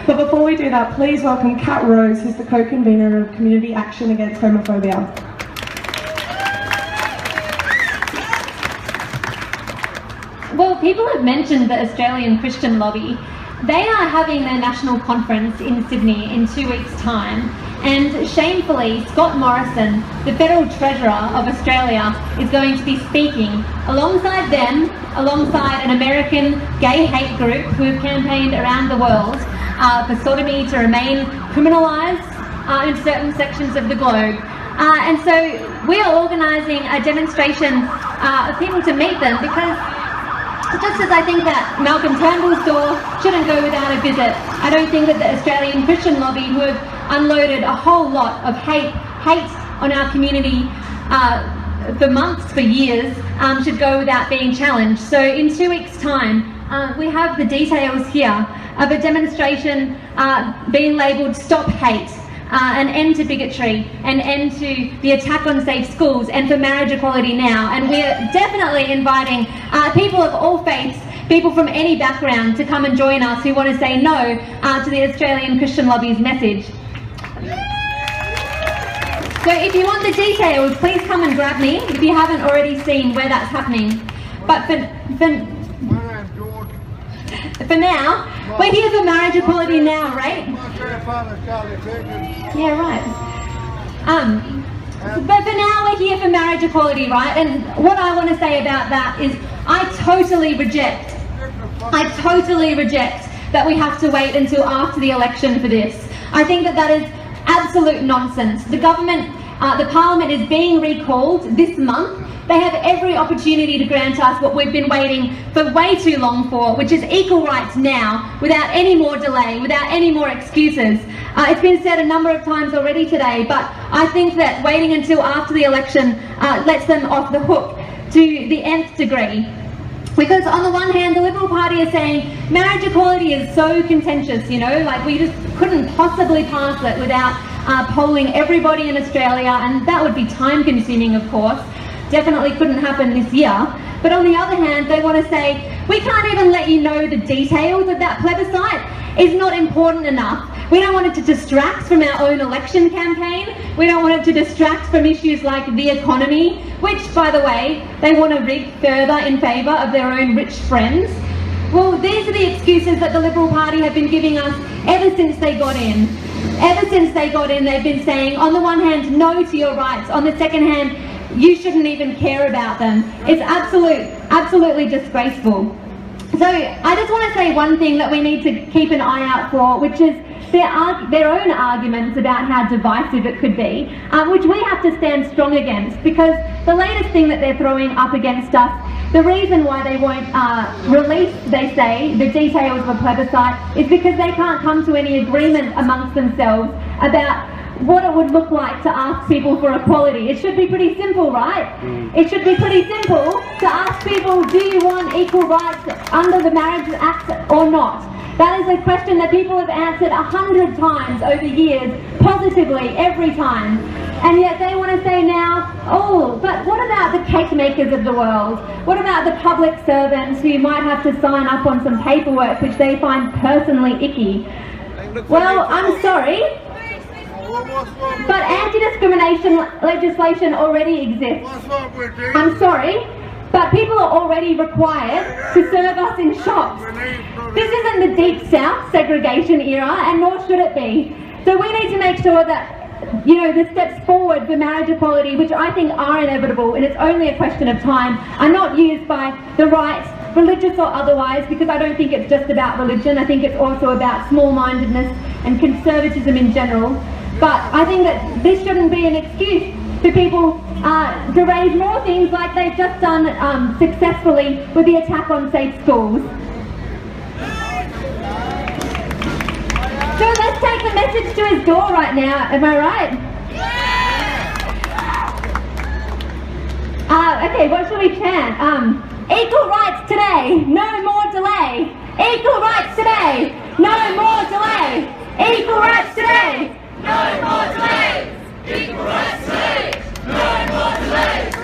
But before we do that, please welcome Kat Rose, who's the co-convener of Community Action Against Homophobia. Well, people have mentioned the Australian Christian Lobby. They are having their national conference in Sydney in 2 weeks' time, and shamefully, Scott Morrison, the Federal Treasurer of Australia, is going to be speaking alongside them, alongside an American gay hate group who have campaigned around the world for sodomy to remain criminalised in certain sections of the globe. And so we are organising a demonstration of people to meet them, because just as I think that Malcolm Turnbull's door shouldn't go without a visit, I don't think that the Australian Christian Lobby, who have unloaded a whole lot of hate on our community for months, for years, should go without being challenged. So in 2 weeks' time, we have the details here of a demonstration being labelled Stop Hate, an end to bigotry, an end to the attack on safe schools, and for marriage equality now. And we're definitely inviting people of all faiths, people from any background, to come and join us who want to say no to the Australian Christian Lobby's message. So if you want the details, please come and grab me if you haven't already seen where that's happening. But for now, we're here for marriage equality now, right? Yeah, right. But for now, we're here for marriage equality, right? And what I want to say about that is I totally reject that we have to wait until after the election for this. I think that that is absolute nonsense. The government, the parliament is being recalled this month. They have every opportunity to grant us what we've been waiting for way too long for, which is equal rights now, without any more delay, without any more excuses. It's been said a number of times already today, but I think that waiting until after the election lets them off the hook to the nth degree. Because on the one hand, the Liberal Party is saying marriage equality is so contentious, you know, like we just couldn't possibly pass it without polling everybody in Australia, and that would be time consuming, of course. Definitely couldn't happen this year. But on the other hand, they want to say, we can't even let you know the details of that plebiscite. It's not important enough. We don't want it to distract from our own election campaign. We don't want it to distract from issues like the economy, which, by the way, they want to rig further in favour of their own rich friends. Well, these are the excuses that the Liberal Party have been giving us ever since they got in. Ever since they got in, they've been saying, on the one hand, no to your rights. On the second hand, you shouldn't even care about them. It's absolutely disgraceful. So I just want to say one thing that we need to keep an eye out for, which is their own arguments about how divisive it could be, which we have to stand strong against, because the latest thing that they're throwing up against us, the reason why they won't release, they say, the details of a plebiscite is because they can't come to any agreement amongst themselves about what it would look like to ask people for equality. It should be pretty simple, right? It should be pretty simple to ask people, do you want equal rights under the Marriage Act or not? That is a question that people have answered 100 times over years, positively, every time. And yet they want to say now, oh, but what about the cake makers of the world? What about the public servants who might have to sign up on some paperwork which they find personally icky? Well, I'm sorry, but anti-discrimination legislation already exists. I'm sorry, but people are already required to serve us in shops. This isn't the Deep South segregation era, and nor should it be. So we need to make sure that, you know, the steps forward for marriage equality, which I think are inevitable, and it's only a question of time, are not used by the right, religious or otherwise, because I don't think it's just about religion. I think it's also about small-mindedness and conservatism in general. But I think that this shouldn't be an excuse for people to raise more things like they've just done successfully with the attack on safe schools. So let's take the message to his door right now, am I right? Okay, what shall we chant? Equal rights today, no more delay. Equal rights today, no more delay. Equal rights today, no more delay. Equal rights today, no more delay.